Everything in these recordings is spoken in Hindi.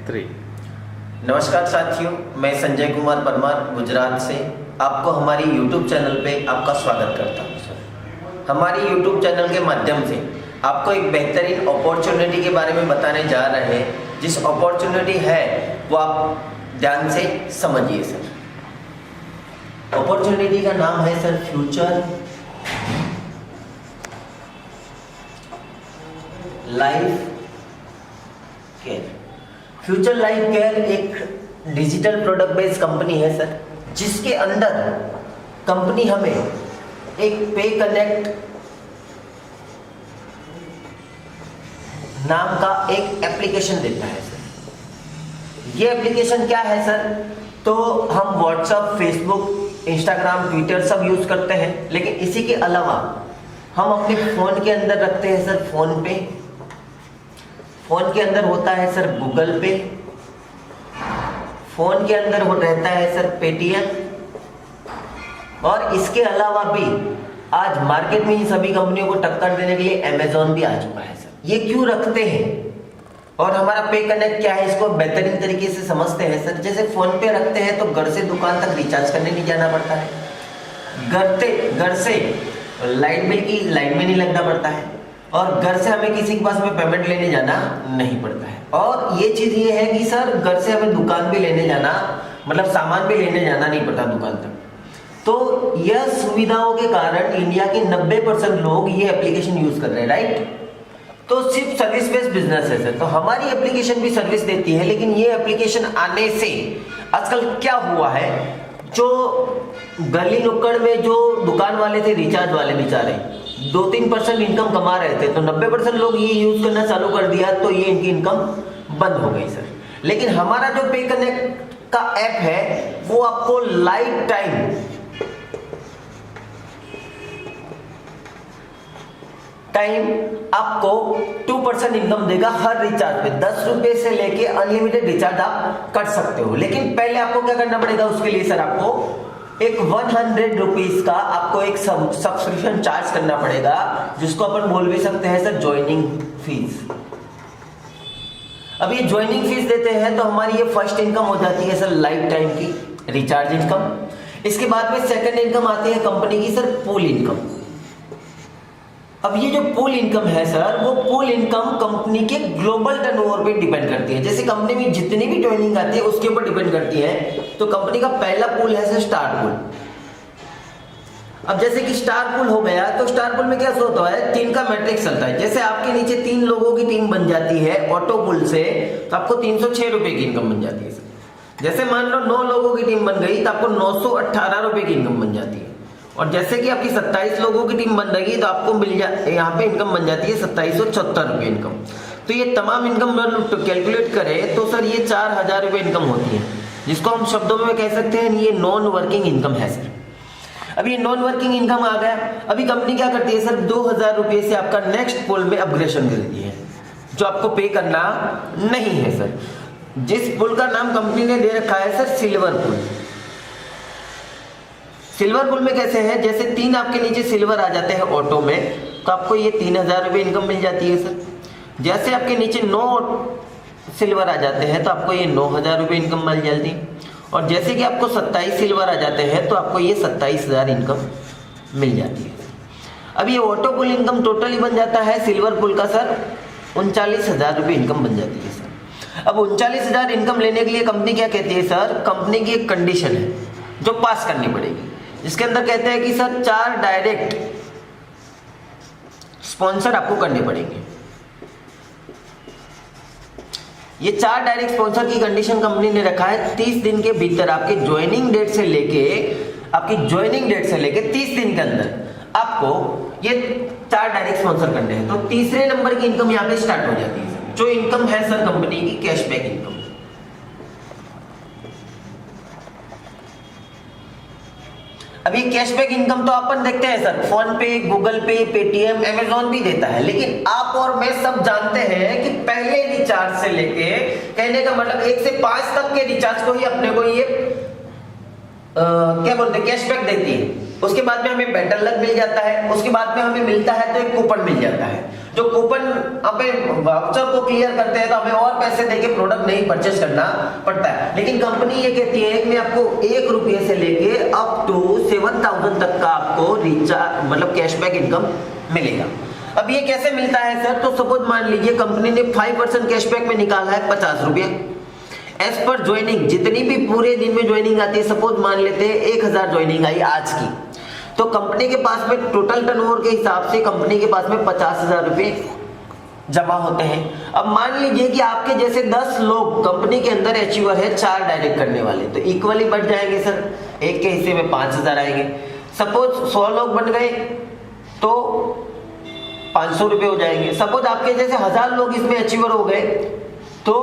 3। नमस्कार साथियों, मैं संजय कुमार परमार गुजरात से आपको हमारी YouTube चैनल पे आपका स्वागत करता हूँ सर। हमारी YouTube चैनल के माध्यम से आपको एक बेहतरीन अपॉर्चुनिटी के बारे में बताने जा रहे हैं। जिस अपॉर्चुनिटी है वो आप ध्यान से समझिए सर। अपॉर्चुनिटी का नाम है sir future life care. Future life care एक डिजिटल प्रोडक्ट बेस्ड कंपनी है सर, जिसके अंदर कंपनी हमें एक पे कनेक्ट नाम का एक एप्लीकेशन देता है सर। ये एप्लीकेशन क्या है सर? तो हम व्हाट्सएप, फेसबुक, इंस्टाग्राम, ट्विटर सब यूज करते हैं, लेकिन इसी के अलावा हम अपने फोन के अंदर रखते हैं सर फोन पे। फोन के अंदर होता है सर गूगल पे, फोन के अंदर वो रहता है सर पेटीएम, और इसके अलावा भी आज मार्केट में इन सभी कंपनियों को टक्कर देने के लिए अमेजोन भी आ चुका है सर। ये क्यों रखते हैं और हमारा पे कनेक्ट क्या है, इसको बेहतरीन तरीके से समझते हैं सर। जैसे फोन पे रखते हैं तो घर से दुकान तक रिचार्ज करने नहीं जाना पड़ता है, घर से लाइट बिल की लाइन में नहीं लगना पड़ता है, और घर से हमें किसी के पास में पेमेंट लेने जाना नहीं पड़ता है। और ये चीज ये है कि सर घर से हमें दुकान भी लेने जाना, मतलब सामान भी लेने जाना नहीं पड़ता दुकान तक। तो यह सुविधाओं के कारण इंडिया के 90% लोग ये एप्लीकेशन यूज कर रहे हैं, राइट। तो सिर्फ सर्विस बेस्ड बिजनेस है सर। तो हमारी एप्लीकेशन भी सर्विस देती है, लेकिन ये एप्लीकेशन आने से आजकल क्या हुआ है, जो गली नुक्कड़ में जो दुकान वाले थे, रिचार्ज वाले बेचारे 2-3% इनकम कमा रहे थे, तो 90% लोग ये यूज करना चालू कर दिया, तो ये इनकी इनकम बंद हो गई सर। लेकिन हमारा जो पे कनेक्ट का ऐप है वो आपको लाइफ टाइम आपको 2% इनकम देगा हर रिचार्ज पे। 10 रुपए से लेके अनलिमिटेड रिचार्ज आप कर सकते हो। लेकिन पहले आपको क्या करना पड़ेगा, उसके लिए सर आपको एक 100 रुपीज का आपको एक सब्सक्रिप्शन चार्ज करना पड़ेगा, जिसको अपन बोल भी सकते हैं सर ज्वाइनिंग फीस। अब ये ज्वाइनिंग फीस देते हैं तो हमारी ये फर्स्ट इनकम हो जाती है सर लाइफ टाइम की रिचार्ज इनकम। इसके बाद में सेकंड इनकम आती है कंपनी की सर पूल इनकम। अब ये जो पूल इनकम है सर, वो पूल इनकम कंपनी के ग्लोबल टर्नओवर पे डिपेंड करती है। जैसे कंपनी में जितनी भी ट्रेनिंग आती है उसके ऊपर डिपेंड करती है। तो कंपनी का पहला पूल है सर स्टार पूल। अब जैसे कि स्टार पूल हो गया, तो स्टार पूल में क्या होता है, 3 का मैट्रिक्स चलता है। जैसे आपके नीचे 3 लोगों की टीम बन जाती है ऑटो पूल से, तो आपको 306 रुपए की इनकम बन जाती है सर। जैसे मान लो 9 लोगों की टीम बन गई तो आपको 918 रुपए की इनकम बन जाती है। और जैसे कि आपकी 27 लोगों की टीम बन रही तो आपको यहाँ पे इनकम बन जाती है 2774 रुपये इनकम। तो ये तमाम इनकम कैलकुलेट करें तो सर ये 4000 रुपये इनकम होती है, जिसको हम शब्दों में कह सकते हैं ये नॉन वर्किंग इनकम है सर। अब ये नॉन वर्किंग इनकम आ गया। अभी कंपनी क्या करती है सर, 2000 रुपये से आपका नेक्स्ट पुल में अपग्रेडेशन कर देती है, जो आपको पे करना नहीं है सर। जिस पुल का नाम कंपनी ने दे रखा है सर सिल्वर पुल। सिल्वर पुल में कैसे है, जैसे 3 आपके नीचे सिल्वर आ जाते हैं ऑटो में, तो आपको ये 3000 रुपये इनकम मिल जाती है सर। जैसे आपके नीचे 9 सिल्वर आ जाते हैं तो आपको ये 9000 रुपये इनकम मिल जाती है। और जैसे कि आपको 27 सिल्वर आ जाते हैं तो आपको ये 27000 इनकम मिल जाती है। अब ये ऑटो पुल इनकम टोटली बन जाता है सिल्वर पुल का सर 39000 रुपये इनकम बन जाती है सर। अब 39000 इनकम लेने के लिए कंपनी क्या कहती है सर, कंपनी की एक कंडीशन है जो पास करनी पड़ेगी, जिसके अंदर कहते हैं कि सर 4 डायरेक्ट स्पॉन्सर आपको करने पड़ेंगे। ये 4 डायरेक्ट स्पॉन्सर की कंडीशन कंपनी ने रखा है। 30 दिन के भीतर आपके ज्वाइनिंग डेट से लेके 30 दिन के अंदर आपको ये 4 डायरेक्ट स्पॉन्सर करने हैं। तो तीसरे नंबर की इनकम यहाँ पे स्टार्ट हो जाती है, जो इनकम है सर कंपनी की कैशबैक इनकम। अभी कैशबैक इनकम तो अपन देखते हैं सर फोन पे, गूगल पे, पेटीएम, अमेजोन भी देता है, लेकिन आप और मैं सब जानते हैं कि पहले रिचार्ज से लेके, कहने का मतलब 1 से 5 तक के रिचार्ज को ही अपने को ये क्या बोलते हैं कैशबैक देती है। उसके बाद में हमें बैटल लक मिल जाता है, उसके बाद में हमें मिलता है तो एक कूपन मिल जाता है। जो कूपन हमें वाउचर को क्लियर करते हैं तो हमें और पैसे देके प्रोडक्ट नहीं परचेस करना पड़ता है। लेकिन कंपनी ये कहती है कि मैं आपको 1 रुपये से लेके अप टू 7,000 तक का आपको रिचार्ज मतलब कैशबैक इनकम मिलेगा। अब ये कैसे मिलता है सर? तो सपोज मान लीजिए कंपनी ने 5% कैशबैक में निकाला है 50 रुपये। एज पर ज्वाइनिंग, जितनी भी पूरे दिन में ज्वाइनिंग आती है, सपोज मान लेते हैं 1000 ज्वाइनिंग आई आज की, तो कंपनी के पास में टोटल टर्नओवर के हिसाब से कंपनी के पास में 50,000 रुपये जमा होते हैं। अब मान लीजिए कि आपके जैसे 10 लोग कंपनी के अंदर अचीवर है, 4 डायरेक्ट करने वाले, तो इक्वली बढ़ जाएंगे सर, एक के हिस्से में 5,000 आएंगे। सपोज 100 लोग बन गए तो 500 रुपये हो जाएंगे। सपोज आपके जैसे 1000 लोग इसमें अचीवर हो गए तो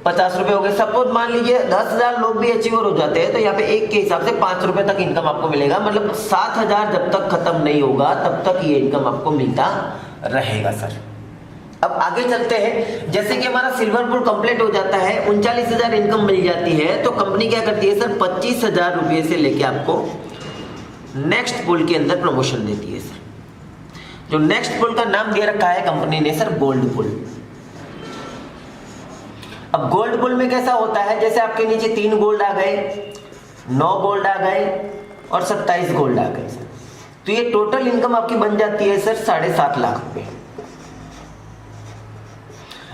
50 रुपये हो गए। सपोज मान लीजिए 10,000 लोग भी अचीवर हो जाते हैं तो यहाँ पे एक के हिसाब से 5 रुपये तक इनकम आपको मिलेगा। मतलब 7,000 जब तक खत्म नहीं होगा तब तक ये इनकम आपको मिलता रहेगा सर। अब आगे चलते हैं, जैसे कि हमारा सिल्वर पुल कंप्लीट हो जाता है, 39,000 इनकम मिल जाती है, तो कंपनी क्या करती है सर, 25,000 रुपये से लेके आपको नेक्स्ट पुल के अंदर प्रमोशन देती है सर। जो नेक्स्ट पुल का नाम दे रखा है कंपनी ने सर गोल्ड पुल। अब गोल्ड पुल में कैसा होता है, जैसे आपके नीचे 3 गोल्ड आ गए, 9 गोल्ड आ गए और 27 गोल्ड आ गए सर, तो ये टोटल इनकम आपकी बन जाती है सर 7.5 लाख रुपए।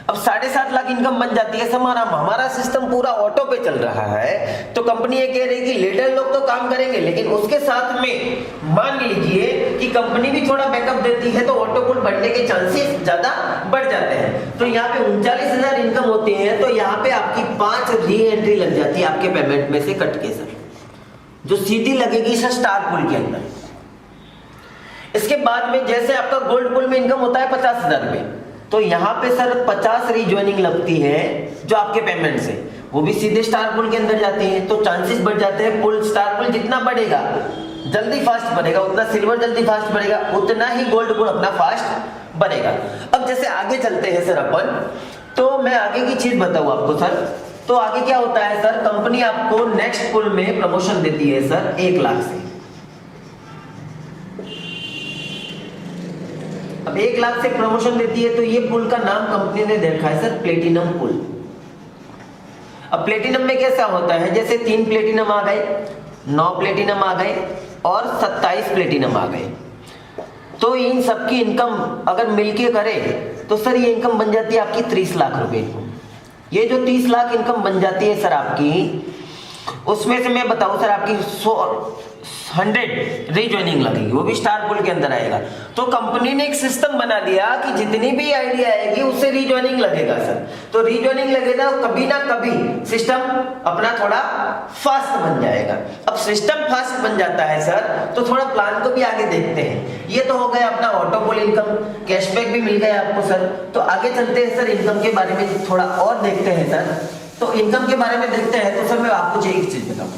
अब 7.5 लाख इनकम बन जाती है, हमारा सिस्टम पूरा ऑटो पे चल रहा है, तो कंपनी ये कह रही है कि लीडर लोग तो काम करेंगे, लेकिन उसके साथ में मान लीजिए कि कंपनी भी थोड़ा बैकअप देती है तो ऑटो पुल बढ़ने के चांसेस ज्यादा बढ़ जाते हैं। तो यहाँ पे 39,000 इनकम होती है, तो यहाँ पे आपकी 5 री एंट्री लग जाती है आपके पेमेंट में से कट के सर, जो सीधी लगेगी सर स्टार पुल के अंदर। इसके बाद में जैसे आपका गोल्ड पुल में इनकम होता है 50,000 रुपए, तो यहाँ पे सर 50 रीजॉइनिंग लगती है जो आपके पेमेंट से, वो भी सीधे स्टार पुल के अंदर जाती है, तो चांसेस बढ़ जाते हैं। पुल स्टार पुल जितना बढ़ेगा जल्दी फास्ट बढ़ेगा, उतना सिल्वर जल्दी फास्ट बढ़ेगा, उतना ही गोल्ड पुल अपना फास्ट बढ़ेगा। अब जैसे आगे चलते हैं सर अपन, तो मैं आगे की चीज बताऊं आपको सर। तो आगे क्या होता है सर, कंपनी आपको नेक्स्ट पुल में प्रमोशन देती है सर 1 लाख से। अब 1 लाख से प्रमोशन देती है, तो ये पुल का नाम कंपनी ने देखा है सर प्लेटिनम पुल। अब प्लेटिनम में कैसा होता है, जैसे 3 प्लेटिनम आ गए, 9 प्लेटिनम आ गए और 27 प्लेटिनम आ गए, तो इन सबकी इनकम अगर मिलके करे तो सर ये इनकम बन जाती है आपकी 30 लाख रुपए। ये जो 30 लाख इनकम बन जाती है सर आपकी, उसमें से मैं बताऊं सर आपकी 100 रीजॉइनिंग लगेगी, वो भी स्टार पुल के अंदर आएगा। तो कंपनी ने एक सिस्टम बना दिया कि जितनी भी आइडिया आएगी उससे रीजॉइनिंग लगेगा सर। तो रीजॉइनिंग लगेगा, कभी ना कभी सिस्टम अपना थोड़ा फास्ट बन जाएगा। अब सिस्टम फास्ट बन जाता है सर, तो थोड़ा प्लान को भी आगे देखते हैं। ये तो हो गया अपना ऑटो पुल इनकम, कैशबैक भी मिल गया आपको सर। तो आगे चलते हैं सर, इनकम के बारे में थोड़ा और देखते हैं सर। तो इनकम के बारे में देखते हैं, तो सर मैं आपको एक चीज बताऊं,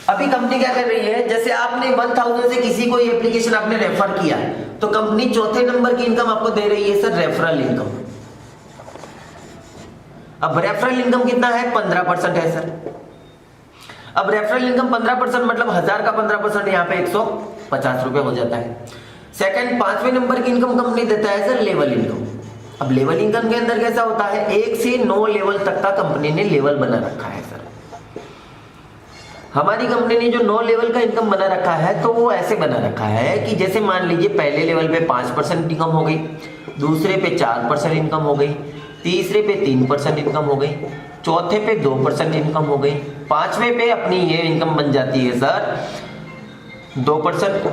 अभी कंपनी क्या कर रही है, जैसे आपने 1000 से किसी को ये एप्लीकेशन आपने रेफर किया, तो कंपनी चौथे नंबर की इनकम आपको दे रही है सर रेफरल इनकम। अब रेफरल इनकम कितना है, 15% है सर। अब रेफरल इनकम 15% मतलब 1000 का 15% यहाँ पे 150 रुपए हो जाता है। सेकंड 5वें नंबर की इनकम कंपनी देता है सर लेवल इनकम। अब लेवल इनकम के अंदर कैसा होता है, 1 से 9 लेवल तक का कंपनी ने लेवल बना रखा है सर। हमारी कंपनी ने जो 9 लेवल का इनकम बना रखा है, तो वो ऐसे बना रखा है कि जैसे मान लीजिए पहले लेवल पे 5% इनकम हो गई, दूसरे पे 4% इनकम हो गई, तीसरे पे 3% इनकम हो गई, चौथे पे 2% इनकम हो गई, 5वें पे अपनी ये इनकम बन जाती है सर 2%,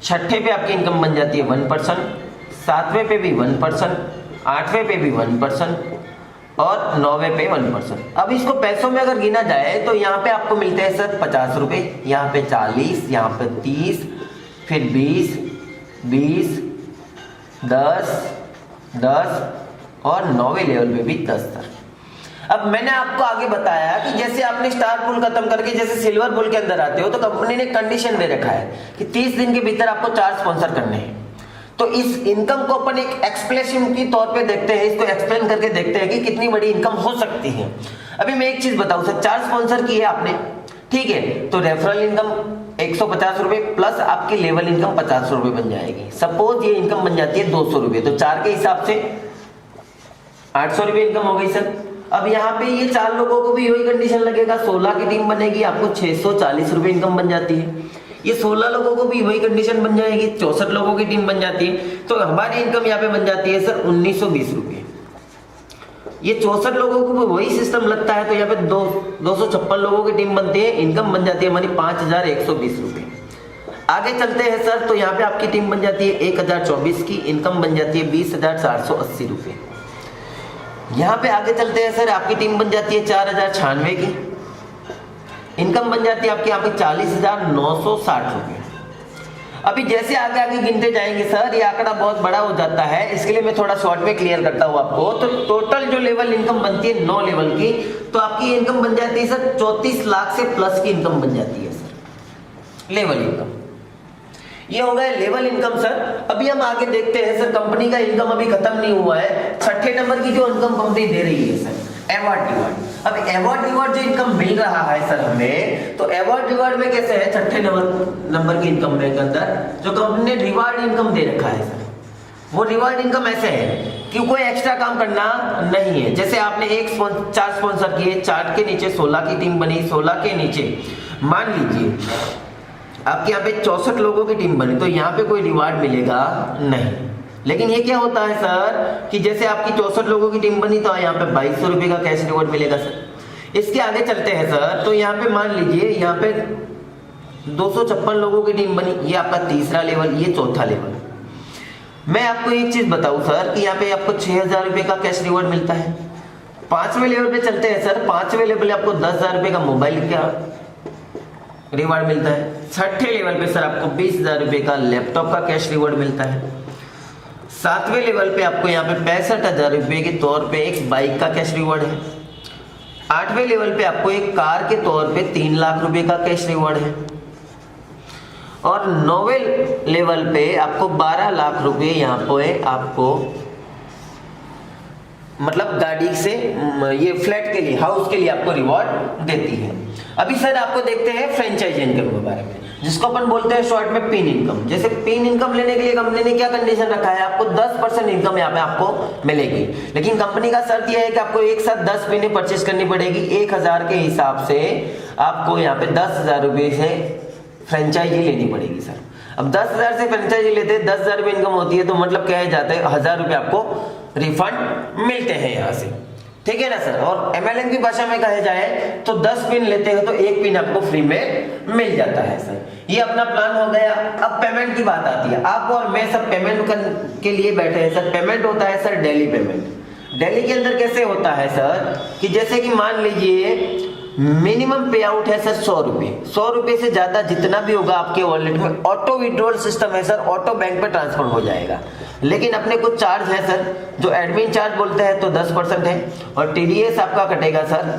छठे पे आपकी इनकम बन जाती है 1%, 7वें पे भी 1%, 8वें पे भी 1% और 9वें पे 1%। अब इसको पैसों में अगर गिना जाए तो यहाँ पे आपको मिलते हैं सर 50 रुपए, यहाँ पे 40, यहाँ पे 30, फिर 20, 20, 10, 10 और 9वें लेवल पे भी 10 सर। अब मैंने आपको आगे बताया कि जैसे आपने स्टार पुल खत्म करके जैसे सिल्वर पुल के अंदर आते हो, तो कंपनी ने कंडीशन दे रखा है कि 30 दिन के भीतर आपको 4 स्पॉन्सर करने हैं। तो इस इनकम को अपन एक एक्सप्लेनेशन की तौर पे देखते हैं, इसको एक्सप्लेन करके देखते हैं कि कितनी बड़ी इनकम हो सकती है। अभी मैं एक चीज बताऊं सर, 4 स्पॉन्सर की है आपने, ठीक है, तो रेफरल इनकम 150 रुपए प्लस आपकी लेवल इनकम 50 रुपए बन जाएगी। सपोज ये इनकम बन जाती है 200 रुपए, तो 4 के हिसाब से 800 रुपए इनकम हो गई सर। अब यहाँ पे ये 4 लोगों को भी वही कंडीशन लगेगा, 16 की टीम बनेगी, आपको 640 रुपए इनकम बन जाती है। ये 16 लोगों को भी वही कंडीशन बन जाएगी, 64 लोगों की टीम बन जाती है, तो हमारी इनकम यहाँ पे बन जाती है सर 1920 रुपये। ये 64 लोगों को भी वही सिस्टम लगता है, तो यहाँ पे 256 लोगों की टीम बनती है, इनकम बन जाती है हमारी 5120 रुपये। आगे चलते हैं सर, तो यहाँ पे आपकी टीम बन जाती है 1024 की, इनकम बन जाती है 20,480 रुपये। यहाँ पे आगे चलते हैं सर, आपकी टीम बन जाती है 4096 की, इनकम बन जाती है आपकी यहाँ पे 40,960 रुपये। अभी जैसे आगे आगे गिनते जाएंगे सर, ये आंकड़ा बहुत बड़ा हो जाता है, इसके लिए मैं थोड़ा शॉर्ट में क्लियर करता हूँ आपको। तो टोटल जो लेवल इनकम बनती है 9 लेवल की, तो आपकी इनकम बन जाती है सर 34 लाख से प्लस की इनकम बन जाती है सर, लेवल इनकम। ये हो गया लेवल इनकम सर। अभी हम आगे देखते हैं सर, कंपनी का इनकम अभी खत्म नहीं हुआ है, 6ठे नंबर की जो इनकम कंपनी दे रही है सर, अवार्ड रिवार्ड। अब अवार्ड रिवार्ड जो इनकम मिल रहा है सर हमें, तो अवार्ड रिवार्ड में कैसे है, 6ठे नंबर की इनकम में अंदर जो कंपनी ने रिवार्ड इनकम दे रखा है सर, वो रिवार्ड इनकम ऐसे है कि कोई एक्स्ट्रा काम करना नहीं है। जैसे आपने 4 स्पॉन्सर किए, 4 के नीचे 16 की टीम बनी, 16 के नीचे मान लीजिए आपके यहाँ पे 64 लोगों की टीम बनी, तो यहाँ पे कोई रिवार्ड मिलेगा नहीं। लेकिन ये क्या होता है सर कि जैसे आपकी 64 लोगों की टीम बनी, तो यहाँ पे 2200 रुपये का कैश रिवॉर्ड मिलेगा सर। इसके आगे चलते हैं सर, तो यहाँ पे मान लीजिए यहाँ पे 256 लोगों की टीम बनी, ये आपका तीसरा लेवल, ये चौथा लेवल। मैं आपको एक चीज बताऊं सर कि यहाँ पे आपको 6000 रुपये का कैश रिवॉर्ड मिलता है। 5वें लेवल पे चलते हैं सर, 5वें लेवल आपको 10,000 रुपये का मोबाइल का रिवॉर्ड मिलता है। 6ठे लेवल पे सर आपको 20,000 रुपये का लैपटॉप का कैश रिवॉर्ड मिलता है। 7वें लेवल पे आपको यहाँ पे 65,000 रुपये के तौर पे एक बाइक का कैश रिवॉर्ड है। 8वें लेवल पे आपको एक कार के तौर पे 3 लाख रुपए का कैश रिवॉर्ड है। और 9वें लेवल पे आपको 12 लाख रुपए यहाँ पे आपको मतलब गाड़ी से ये फ्लैट के लिए, हाउस के लिए आपको रिवॉर्ड देती है। अभी सर आपको देखते हैं फ्रेंचाइज इनकम के बारे में, जिसको अपन बोलते हैं शॉर्ट में पिन इनकम। जैसे पिन इनकम लेने के लिए कंपनी ने क्या कंडीशन रखा है, आपको 10% इनकम यहाँ पे आपको मिलेगी, लेकिन कंपनी का शर्त यह है कि आपको एक साथ 10 पिने परचेस करनी पड़ेगी। 1000 के हिसाब से आपको यहाँ पे 10,000 रुपये से फ्रेंचाइजी लेनी पड़ेगी सर। अब 10,000 से फ्रेंचाइजी लेते हैं, 10,000 रुपये इनकम होती है, तो मतलब क्या है जाता है 1000 रुपये आपको रिफंड मिलते हैं यहाँ से, ठीक है ना सर। और MLM की भाषा में कहे जाए तो 10 पिन लेते हैं तो 1 पिन आपको फ्री में मिल जाता है सर। ये अपना प्लान हो गया। अब पेमेंट की बात आती है, आप और मैं सब पेमेंट के लिए बैठे हैं सर। पेमेंट होता है सर डेली पेमेंट। डेली के अंदर कैसे होता है सर कि जैसे कि मान लीजिए मिनिमम पे आउट है सर 100 रुपये। 100 रुपये से ज्यादा जितना भी होगा आपके वॉलेट में ऑटो विड्रॉल सिस्टम है सर, ऑटो बैंक पे ट्रांसफर हो जाएगा। लेकिन अपने कुछ चार्ज है सर, जो एडमिन चार्ज बोलते हैं तो 10% है, और TDS आपका कटेगा सर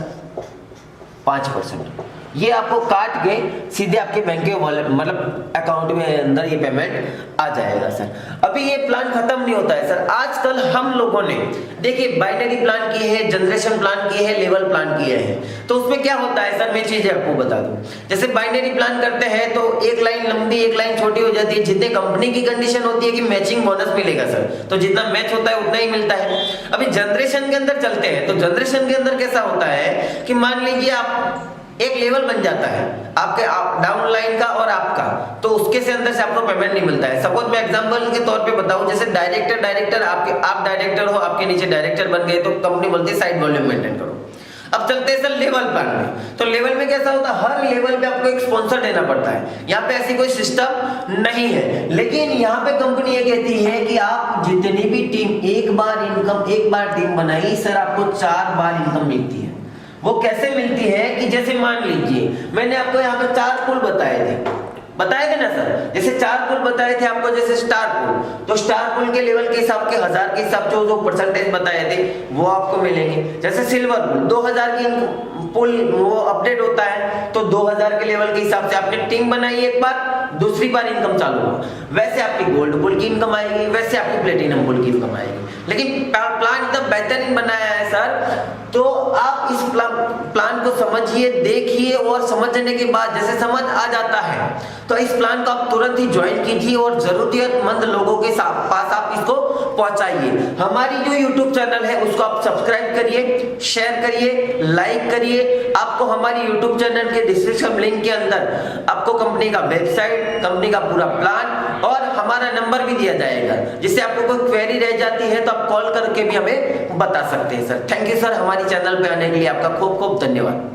5%। ये आपको काट के सीधे आपके बैंक के वॉलेट मतलब अकाउंट में अंदर ये पेमेंट आ जाएगा सर। अभी ये प्लान खत्म नहीं होता है सर। आजकल हम लोगों ने देखिए बाइनरी प्लान किए हैं, जनरेशन प्लान किए हैं, लेवल प्लान किए हैं। तो उसमें क्या होता है सर, मैं चीजें आपको बता दूं। जैसे बाइनरी प्लान करते हैं तो एक लाइन लंबी एक लाइन छोटी हो जाती है। जितने कंपनी की कंडीशन होती है कि मैचिंग बोनस मिलेगा सर, तो जितना मैच होता है उतना ही मिलता है। अभी जनरेशन के अंदर चलते हैं, तो जनरेशन के अंदर कैसा होता है कि मान लीजिए आप एक लेवल बन जाता है आपके डाउन लाइन का और आपका, तो उसके से अंदर से आपको पेमेंट नहीं मिलता है। सपोज मैं एग्जांपल के तौर पे बताऊं, जैसे डायरेक्टर आप डायरेक्टर हो, आपके नीचे डायरेक्टर बन गए, तो कंपनी बोलती है साइड वॉल्यूम मेंटेन करो। अब चलते हैं सर लेवल प्लान में। तो लेवल में कैसा होता है, हर लेवल पे आपको एक स्पॉन्सर देना पड़ता है। यहाँ पे ऐसी कोई सिस्टम नहीं है, लेकिन यहाँ पे कंपनी ये कहती है कि आप जितनी भी टीम एक बार टीम बनाई सर, आपको 4 बार इनकम मिलती है। वो कैसे मिलती है कि जैसे मान लीजिए मैंने आपको यहाँ पे 4 पुल बताए थे ना सर। जैसे 4 पुल बताए थे आपको, जैसे स्टार पुल, तो स्टार पुल के लेवल के हिसाब के 1000 के हिसाब से जो परसेंटेज बताए थे वो आपको मिलेंगे। जैसे सिल्वर पुल 2000 की पुल वो अपडेट होता है, तो 2000 के लेवल के हिसाब से आपने टीम बनाई एक बार, दूसरी बार इनकम चालू हुआ, वैसे आपकी गोल्ड पुल की इनकम आएगी, वैसे आपकी प्लेटिनम पुल की इनकम आएगी। लेकिन प्लान एकदम बेहतरीन बनाया है सर। तो आप इस प्लान को समझिए, देखिए और समझने के बाद जैसे समझ आ जाता है तो इस प्लान को आप तुरंत ही ज्वाइन कीजिए और जरूरतमंद लोगों के पास आप इसको पहुंचाइए। हमारी जो YouTube चैनल है उसको आप सब्सक्राइब करिए, शेयर करिए, लाइक करिए। आपको हमारी YouTube चैनल के डिस्क्रिप्शन लिंक के अंदर आपको कंपनी का वेबसाइट, कंपनी का पूरा प्लान और हमारा नंबर भी दिया जाएगा, जिससे आपको कोई क्वेरी रह जाती है तो आप कॉल करके भी हमें बता सकते हैं सर। थैंक यू सर, हमारी चैनल पे आने के लिए आपका खूब खूब धन्यवाद।